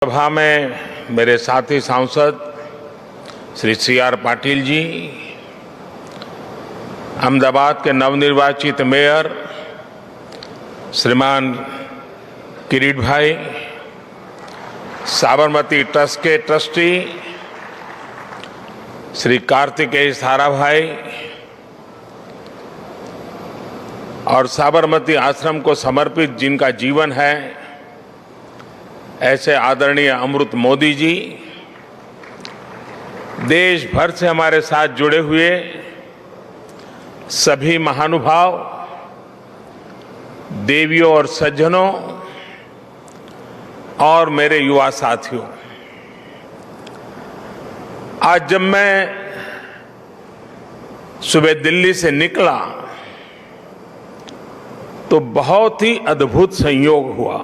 सभा में मेरे साथी सांसद श्री CR पाटिल जी, अहमदाबाद के नवनिर्वाचित मेयर श्रीमान किरीट भाई, साबरमती ट्रस्ट के ट्रस्टी श्री कार्तिकेय सारा भाई और साबरमती आश्रम को समर्पित जिनका जीवन है ऐसे आदरणीय अमृत मोदी जी, देश भर से हमारे साथ जुड़े हुए सभी महानुभाव, देवियों और सज्जनों और मेरे युवा साथियों, आज जब मैं सुबह दिल्ली से निकला तो बहुत ही अद्भुत संयोग हुआ।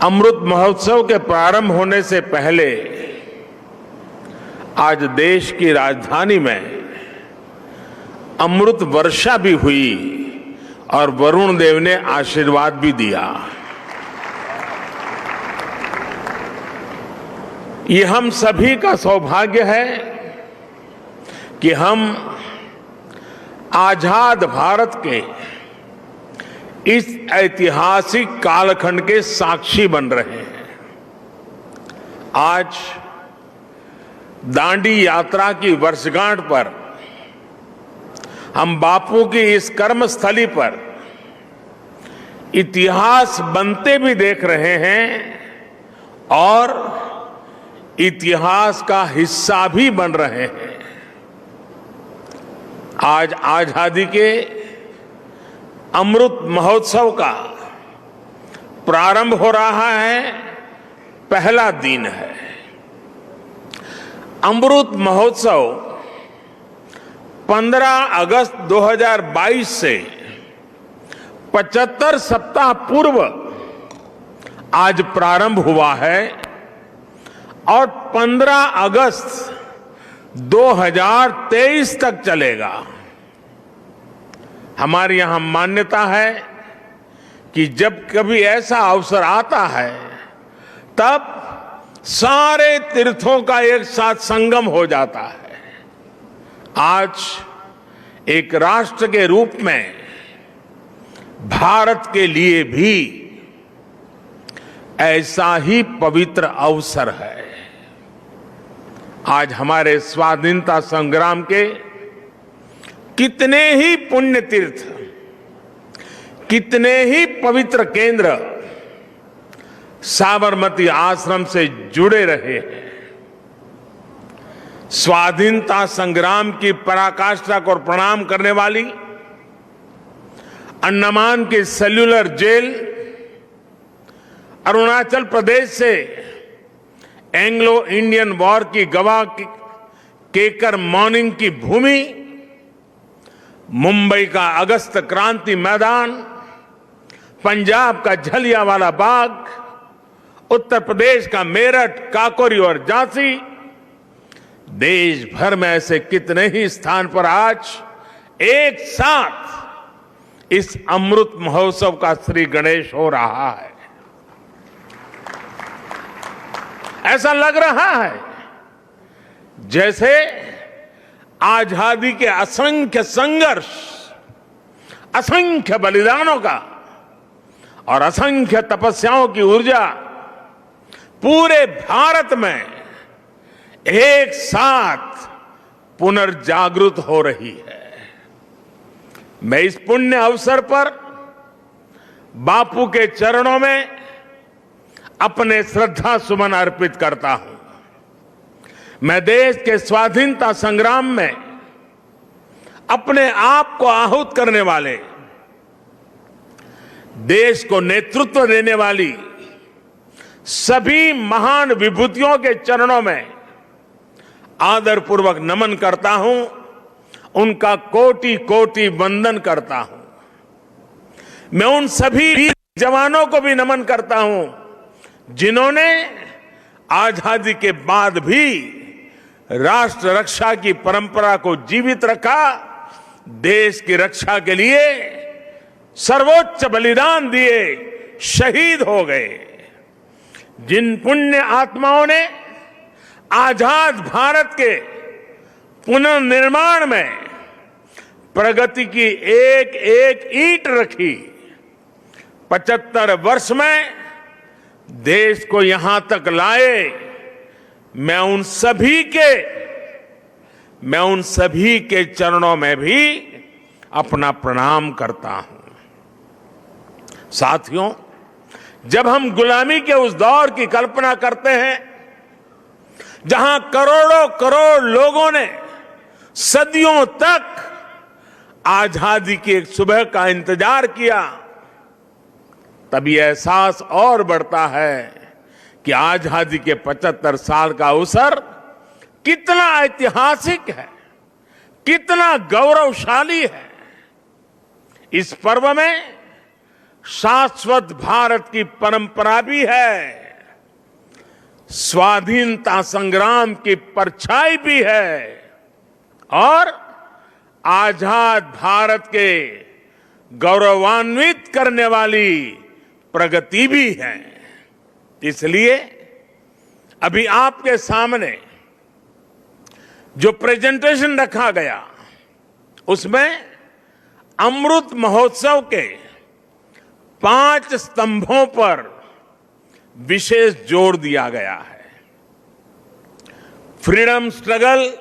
अमृत महोत्सव के प्रारंभ होने से पहले आज देश की राजधानी में अमृत वर्षा भी हुई और वरुण देव ने आशीर्वाद भी दिया। ये हम सभी का सौभाग्य है कि हम आजाद भारत के इस ऐतिहासिक कालखंड के साक्षी बन रहे हैं। आज दांडी यात्रा की वर्षगांठ पर हम बापू की इस कर्मस्थली पर इतिहास बनते भी देख रहे हैं और इतिहास का हिस्सा भी बन रहे हैं। आज आजादी के अमृत महोत्सव का प्रारंभ हो रहा है, पहला दिन है। अमृत महोत्सव 15 अगस्त 2022 से 75 सप्ताह पूर्व आज प्रारंभ हुआ है और 15 अगस्त 2023 तक चलेगा। हमारे यहां मान्यता है कि जब कभी ऐसा अवसर आता है तब सारे तीर्थों का एक साथ संगम हो जाता है। आज एक राष्ट्र के रूप में भारत के लिए भी ऐसा ही पवित्र अवसर है। आज हमारे स्वाधीनता संग्राम के कितने ही पुण्य तीर्थ, कितने ही पवित्र केंद्र साबरमती आश्रम से जुड़े रहे हैं। स्वाधीनता संग्राम की पराकाष्ठा को प्रणाम करने वाली अंडमान की सेल्यूलर जेल, अरुणाचल प्रदेश से एंग्लो इंडियन वॉर की गवाह केकर मॉर्निंग की भूमि, मुंबई का अगस्त क्रांति मैदान, पंजाब का जलियांवाला बाग, उत्तर प्रदेश का मेरठ, काकोरी और झांसी, देश भर में ऐसे कितने ही स्थान पर आज एक साथ इस अमृत महोत्सव का श्री गणेश हो रहा है। ऐसा लग रहा है जैसे आजादी के असंख्य संघर्ष, असंख्य बलिदानों का और असंख्य तपस्याओं की ऊर्जा पूरे भारत में एक साथ पुनर्जागृत हो रही है। मैं इस पुण्य अवसर पर बापू के चरणों में अपने श्रद्धा सुमन अर्पित करता हूं। मैं देश के स्वाधीनता संग्राम में अपने आप को आहूत करने वाले, देश को नेतृत्व देने वाली सभी महान विभूतियों के चरणों में आदरपूर्वक नमन करता हूं, उनका कोटि कोटि वंदन करता हूं। मैं उन सभी वीर जवानों को भी नमन करता हूं जिन्होंने आजादी के बाद भी राष्ट्र रक्षा की परंपरा को जीवित रखा, देश की रक्षा के लिए सर्वोच्च बलिदान दिए, शहीद हो गए। जिन पुण्य आत्माओं ने आजाद भारत के पुनर्निर्माण में प्रगति की एक एक ईंट रखी, 75 वर्ष में देश को यहां तक लाए, मैं उन सभी के चरणों में भी अपना प्रणाम करता हूं। साथियों, जब हम गुलामी के उस दौर की कल्पना करते हैं जहां करोड़ों करोड़ लोगों ने सदियों तक आजादी की एक सुबह का इंतजार किया, तब ये एहसास और बढ़ता है कि आजादी के 75 साल का अवसर कितना ऐतिहासिक है, कितना गौरवशाली है। इस पर्व में शाश्वत भारत की परंपरा भी है, स्वाधीनता संग्राम की परछाई भी है और आजाद भारत के गौरवान्वित करने वाली प्रगति भी है। इसलिए अभी आपके सामने जो प्रेजेंटेशन रखा गया, उसमें अमृत महोत्सव के 5 स्तंभों पर विशेष जोर दिया गया है। Freedom struggle,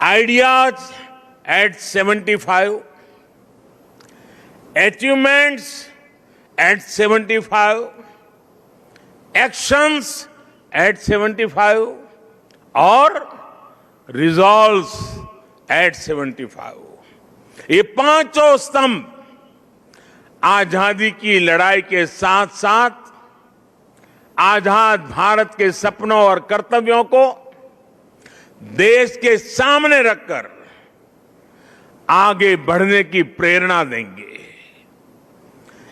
ideas at 75, achievements at 75, actions at 75 और रिजॉल्व्स एट 75। ये पांचों स्तंभ आजादी की लड़ाई के साथ साथ आजाद भारत के सपनों और कर्तव्यों को देश के सामने रखकर आगे बढ़ने की प्रेरणा देंगे।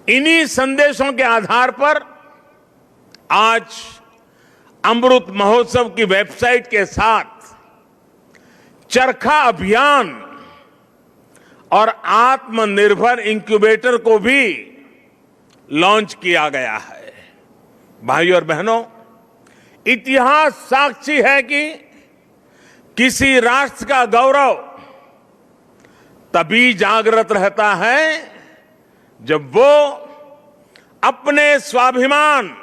इन्हीं संदेशों के आधार पर आज अमृत महोत्सव की वेबसाइट के साथ चरखा अभियान और आत्मनिर्भर इंक्यूबेटर को भी लॉन्च किया गया है। भाइयों और बहनों, इतिहास साक्षी है कि किसी राष्ट्र का गौरव तभी जागृत रहता है जब वो अपने स्वाभिमान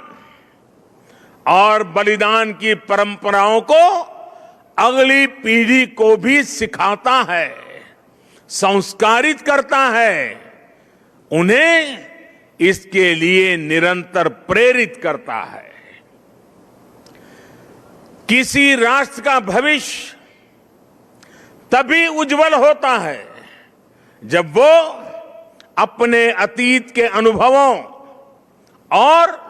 और बलिदान की परंपराओं को अगली पीढ़ी को भी सिखाता है, संस्कारित करता है, उन्हें इसके लिए निरंतर प्रेरित करता है। किसी राष्ट्र का भविष्य तभी उज्जवल होता है जब वो अपने अतीत के अनुभवों और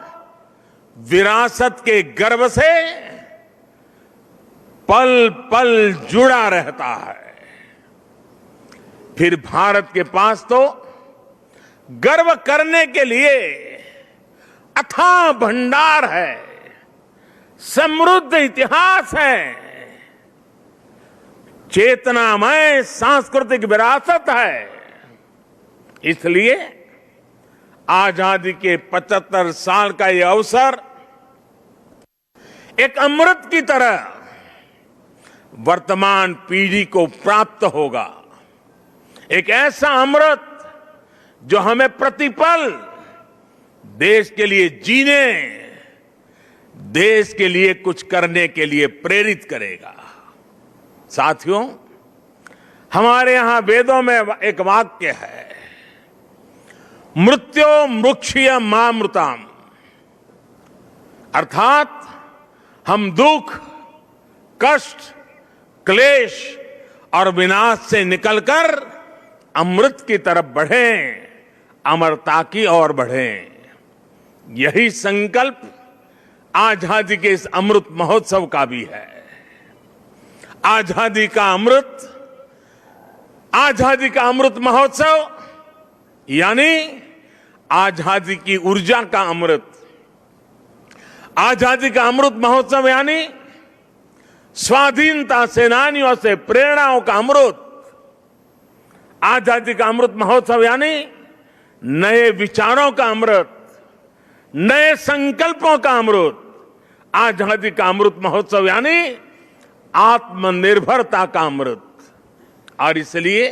विरासत के गर्व से पल पल जुड़ा रहता है। फिर भारत के पास तो गर्व करने के लिए अथाह भंडार है, समृद्ध इतिहास है, चेतनामय सांस्कृतिक विरासत है। इसलिए आजादी के 75 साल का यह अवसर एक अमृत की तरह वर्तमान पीढ़ी को प्राप्त होगा। एक ऐसा अमृत जो हमें प्रतिपल देश के लिए जीने, देश के लिए कुछ करने के लिए प्रेरित करेगा। साथियों, हमारे यहां वेदों में एक वाक्य है, मृत्यो मृक्षीय मामृताम, अर्थात हम दुख, कष्ट, क्लेश और विनाश से निकलकर अमृत की तरफ बढ़ें, अमरता की ओर बढ़ें। यही संकल्प आजादी के इस अमृत महोत्सव का भी है। आजादी का अमृत महोत्सव यानी आजादी की ऊर्जा का अमृत। आजादी का अमृत महोत्सव यानी स्वाधीनता सेनानियों से प्रेरणाओं का अमृत। आजादी का अमृत महोत्सव यानी नए विचारों का अमृत, नए संकल्पों का अमृत, आजादी का अमृत महोत्सव यानी आत्मनिर्भरता का अमृत। और इसलिए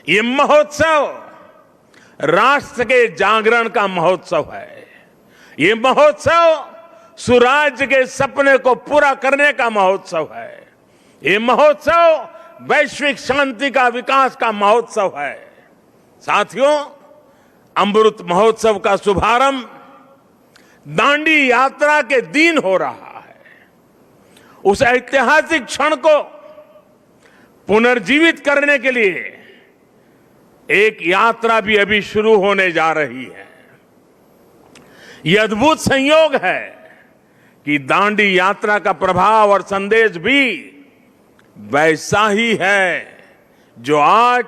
ये महोत्सव राष्ट्र के जागरण का महोत्सव है। ये महोत्सव सुराज्य के सपने को पूरा करने का महोत्सव है। ये महोत्सव वैश्विक शांति का, विकास का महोत्सव है। साथियों, अमृत महोत्सव का शुभारंभ दांडी यात्रा के दिन हो रहा है। उस ऐतिहासिक क्षण को पुनर्जीवित करने के लिए एक यात्रा भी अभी शुरू होने जा रही है। यह अद्भुत संयोग है कि दांडी यात्रा का प्रभाव और संदेश भी वैसा ही है जो आज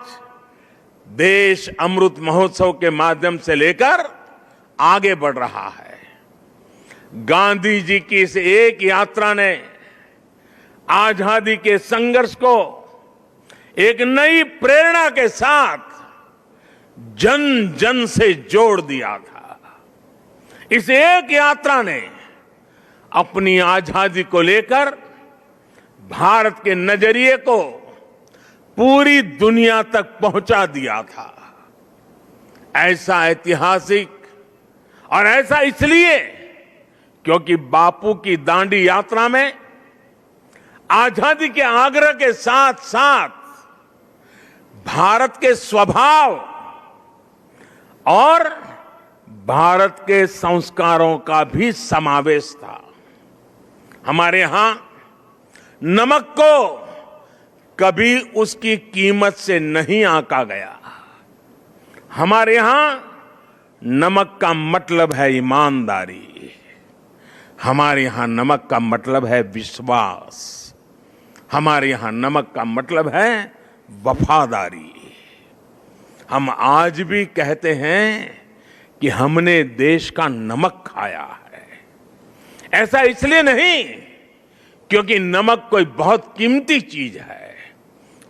देश अमृत महोत्सव के माध्यम से लेकर आगे बढ़ रहा है। गांधी जी की इस एक यात्रा ने आजादी के संघर्ष को एक नई प्रेरणा के साथ जन जन से जोड़ दिया था। इस एक यात्रा ने अपनी आजादी को लेकर भारत के नजरिए को पूरी दुनिया तक पहुंचा दिया था। ऐसा ऐतिहासिक और ऐसा इसलिए क्योंकि बापू की दांडी यात्रा में आजादी के आग्रह के साथ साथ भारत के स्वभाव और भारत के संस्कारों का भी समावेश था। हमारे यहां नमक को कभी उसकी कीमत से नहीं आंका गया। हमारे यहां नमक का मतलब है ईमानदारी। हमारे यहां नमक का मतलब है विश्वास। हमारे यहां नमक का मतलब है वफादारी। हम आज भी कहते हैं कि हमने देश का नमक खाया है। ऐसा इसलिए नहीं क्योंकि नमक कोई बहुत कीमती चीज है।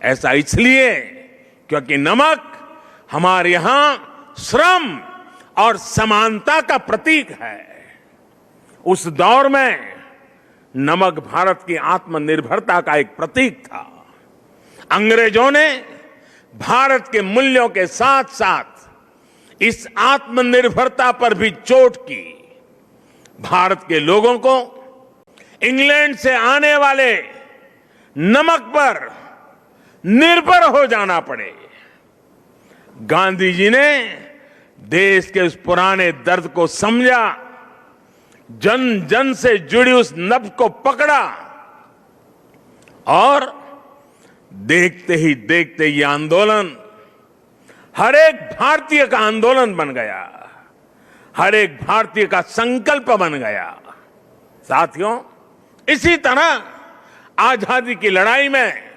ऐसा इसलिए क्योंकि नमक हमारे यहां श्रम और समानता का प्रतीक है। उस दौर में नमक भारत की आत्मनिर्भरता का एक प्रतीक था। अंग्रेजों ने भारत के मूल्यों के साथ साथ इस आत्मनिर्भरता पर भी चोट की। भारत के लोगों को इंग्लैंड से आने वाले नमक पर निर्भर हो जाना पड़े। गांधी जी ने देश के उस पुराने दर्द को समझा, जन जन से जुड़ी उस नब्ज को पकड़ा और देखते ही देखते ये आंदोलन हर एक भारतीय का आंदोलन बन गया, हर एक भारतीय का संकल्प बन गया। साथियों, इसी तरह आजादी की लड़ाई में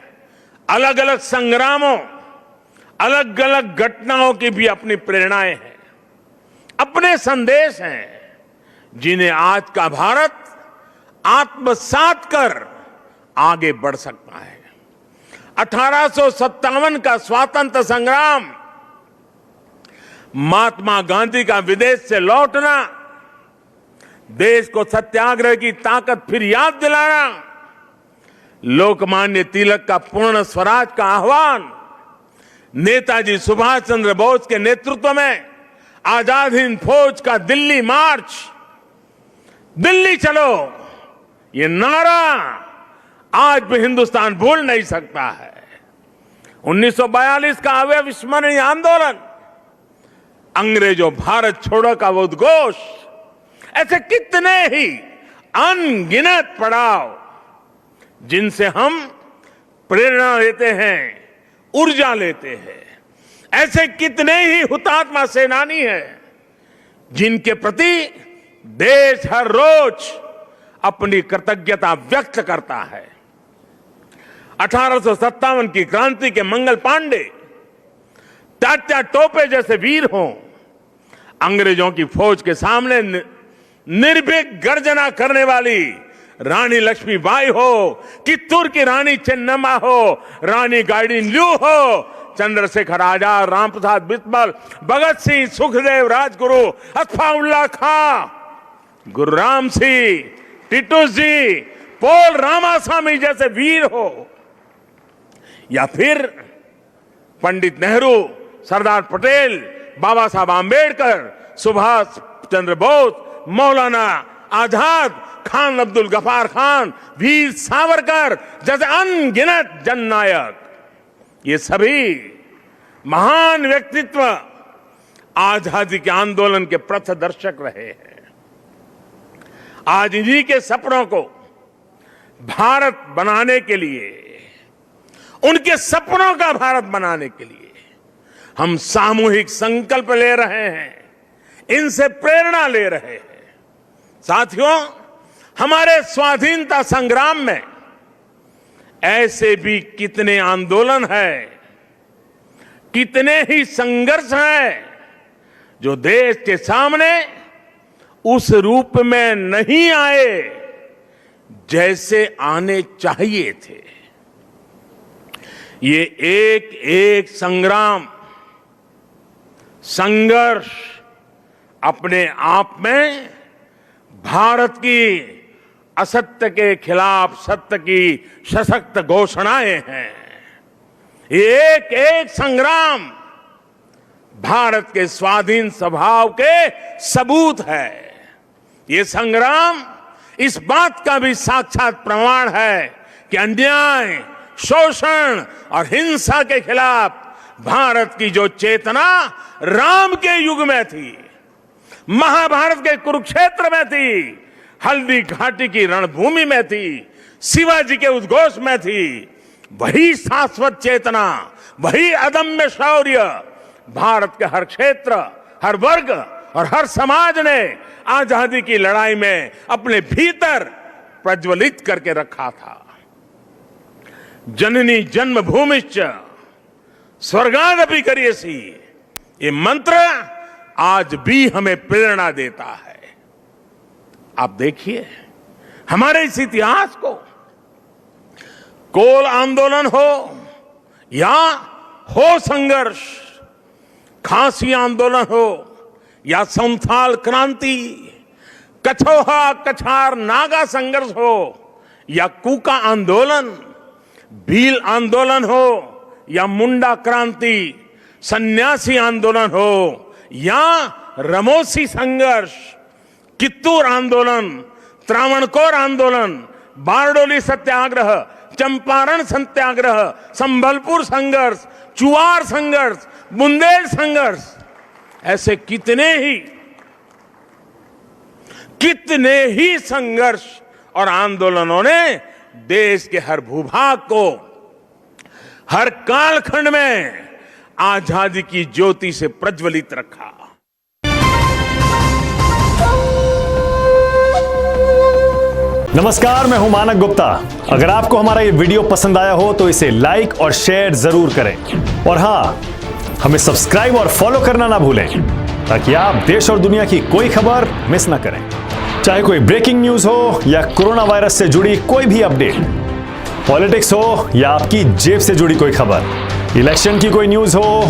अलग अलग संग्रामों, अलग अलग घटनाओं की भी अपनी प्रेरणाएं हैं, अपने संदेश हैं, जिन्हें आज का भारत आत्मसात कर आगे बढ़ सकता है। 1857 का स्वातंत्र संग्राम, महात्मा गांधी का विदेश से लौटना, देश को सत्याग्रह की ताकत फिर याद दिलाना, लोकमान्य तिलक का पूर्ण स्वराज का आह्वान, नेताजी सुभाष चंद्र बोस के नेतृत्व में आजाद हिंद फौज का दिल्ली मार्च, दिल्ली चलो, ये नारा आज भी हिंदुस्तान भूल नहीं सकता है। 1942 का अविस्मरणीय आंदोलन, अंग्रेजों भारत छोड़ो का वो उद्घोष, ऐसे कितने ही अनगिनत पड़ाव जिनसे हम प्रेरणा लेते हैं, ऊर्जा लेते हैं। ऐसे कितने ही हुतात्मा सेनानी हैं जिनके प्रति देश हर रोज अपनी कृतज्ञता व्यक्त करता है। 1857 की क्रांति के मंगल पांडे, तात्या टोपे जैसे वीर हों, अंग्रेजों की फौज के सामने निर्भीक गर्जना करने वाली रानी लक्ष्मीबाई हो, कित्तूर की रानी चेन्नम्मा हो, रानी गाइडिनल्यू हो, चंद्रशेखर आजाद, रामप्रसाद बिस्मिल, भगत सिंह, सुखदेव, राजगुरु, अतफाउल्लाह खां, गुरुराम सिंह, टिटू जी, पोल रामास्वामी जैसे वीर हो, या फिर पंडित नेहरू, सरदार पटेल, बाबा साहब आंबेडकर, सुभाष चंद्र बोस, मौलाना आजाद, खान अब्दुल गफार खान, वीर सावरकर जैसे अनगिनत जननायक, ये सभी महान व्यक्तित्व आजादी के आंदोलन के पथदर्शक रहे हैं। आज इन्हीं के सपनों को भारत बनाने के लिए, उनके सपनों का भारत बनाने के लिए हम सामूहिक संकल्प ले रहे हैं, इनसे प्रेरणा ले रहे हैं। साथियों, हमारे स्वाधीनता संग्राम में ऐसे भी कितने आंदोलन हैं, कितने ही संघर्ष हैं जो देश के सामने उस रूप में नहीं आए जैसे आने चाहिए थे। ये एक एक संग्राम, संघर्ष अपने आप में भारत की असत्य के खिलाफ सत्य की सशक्त घोषणाएं हैं। एक एक संग्राम भारत के स्वाधीन स्वभाव के सबूत है। ये संग्राम इस बात का भी साक्षात प्रमाण है कि अन्याय, शोषण और हिंसा के खिलाफ भारत की जो चेतना राम के युग में थी, महाभारत के कुरुक्षेत्र में थी, हल्दी घाटी की रणभूमि में थी, शिवाजी के उद्घोष में थी, वही शाश्वत चेतना, वही अदम्य शौर्य भारत के हर क्षेत्र, हर वर्ग और हर समाज ने आजादी की लड़ाई में अपने भीतर प्रज्वलित करके रखा था। जननी जन्मभूमिश्च स्वर्गादपि करियसी, ये मंत्र आज भी हमें प्रेरणा देता है। आप देखिए हमारे इस इतिहास को, कोल आंदोलन हो या हो संघर्ष, खासी आंदोलन हो या संथाल क्रांति, कछोहा कछार नागा संघर्ष हो या कूका आंदोलन, भील आंदोलन हो या मुंडा क्रांति, सन्यासी आंदोलन हो या रमोसी संघर्ष, कित्तूर आंदोलन, त्रावणकोर आंदोलन, बारडोली सत्याग्रह, चंपारण सत्याग्रह, संबलपुर संघर्ष, चुआर संघर्ष, बुंदेल संघर्ष, ऐसे कितने ही संघर्ष और आंदोलनों ने देश के हर भूभाग को, हर कालखंड में आजादी की ज्योति से प्रज्वलित रखा। नमस्कार, मैं हूं मानक गुप्ता। अगर आपको हमारा ये वीडियो पसंद आया हो तो इसे लाइक और शेयर जरूर करें, और हां, हमें सब्सक्राइब और फॉलो करना ना भूलें ताकि आप देश और दुनिया की कोई खबर मिस ना करें। चाहे कोई ब्रेकिंग न्यूज हो या कोरोना वायरस से जुड़ी कोई भी अपडेट, पॉलिटिक्स हो या आपकी जेब से जुड़ी कोई खबर, इलेक्शन की कोई न्यूज हो,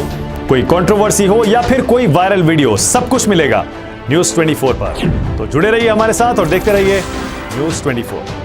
कोई कंट्रोवर्सी हो या फिर कोई वायरल वीडियो, सब कुछ मिलेगा न्यूज़ 24 पर। तो जुड़े रहिए हमारे साथ और देखते रहिए न्यूज़ 24।